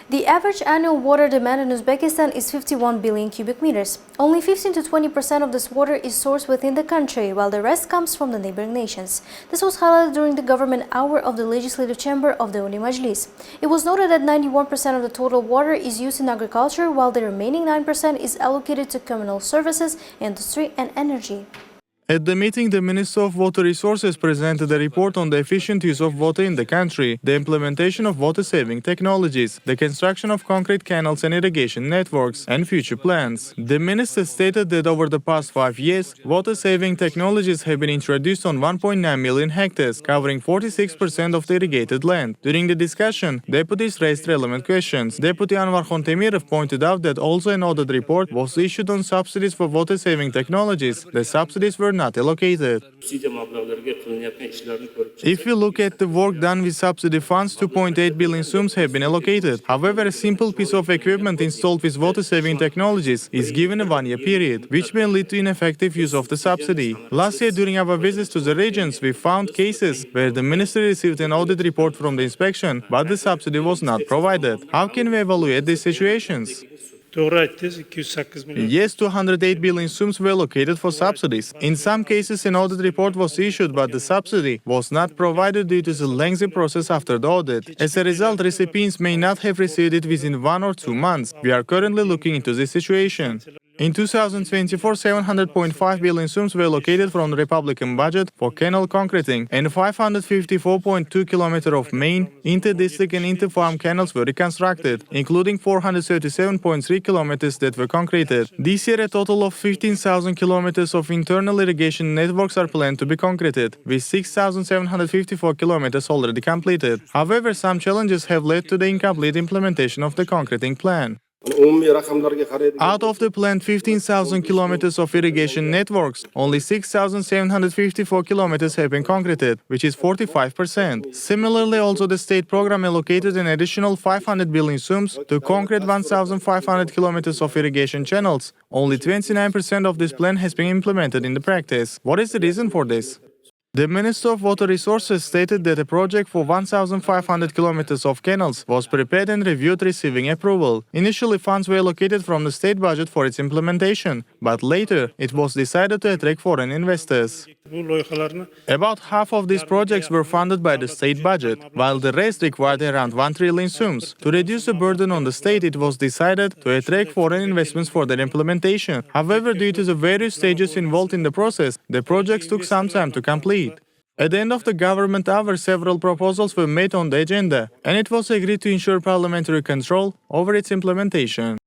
The average annual water demand in Uzbekistan is 51 billion cubic meters. Only 15 to 20% of this water is sourced within the country, while the rest comes from the neighboring nations. This was highlighted during the government hour of the Legislative Chamber of the Oliy Majlis. It was noted that 91% of the total water is used in agriculture, while the remaining 9% is allocated to communal services, industry and energy. At the meeting, the Minister of Water Resources presented a report on the efficient use of water in the country, the implementation of water-saving technologies, the construction of concrete canals and irrigation networks, and future plans. The minister stated that over the past 5 years, water-saving technologies have been introduced on 1.9 million hectares, covering 46% of the irrigated land. During the discussion, deputies raised relevant questions. Deputy Anwar Khontemirov pointed out that also an audit report was issued on subsidies for water-saving technologies. The subsidies were not allocated. If you look at the work done with subsidy funds, 2.8 billion sums have been allocated. However, a simple piece of equipment installed with water-saving technologies is given a one-year period, which may lead to ineffective use of the subsidy. Last year, during our visits to the regions, we found cases where the ministry received an audit report from the inspection, but the subsidy was not provided. How can we evaluate these situations? Yes, 208 billion sums were allocated for subsidies. In some cases, an audit report was issued, but the subsidy was not provided due to the lengthy process after the audit. As a result, recipients may not have received it within 1 or 2 months. We are currently looking into this situation. In 2024, 700.5 billion sums were allocated from the Republican budget for canal concreting, and 554.2 kilometers of main, inter-district and inter-farm canals were reconstructed, including 437.3 kilometers that were concreted. This year, a total of 15,000 kilometers of internal irrigation networks are planned to be concreted, with 6,754 kilometers already completed. However, some challenges have led to the incomplete implementation of the concreting plan. Out of the planned 15,000 kilometers of irrigation networks, only 6,754 kilometers have been concreted, which is 45%. Similarly, also the state program allocated an additional 500 billion sums to concrete 1,500 kilometers of irrigation channels. Only 29% of this plan has been implemented in the practice. What is the reason for this? The Minister of Water Resources stated that a project for 1,500 kilometers of canals was prepared and reviewed, receiving approval. Initially, funds were allocated from the state budget for its implementation, but later it was decided to attract foreign investors. About half of these projects were funded by the state budget, while the rest required around 1 trillion sums. To reduce the burden on the state, it was decided to attract foreign investments for their implementation. However, due to the various stages involved in the process, the projects took some time to complete. At the end of the government hour, several proposals were made on the agenda, and it was agreed to ensure parliamentary control over its implementation.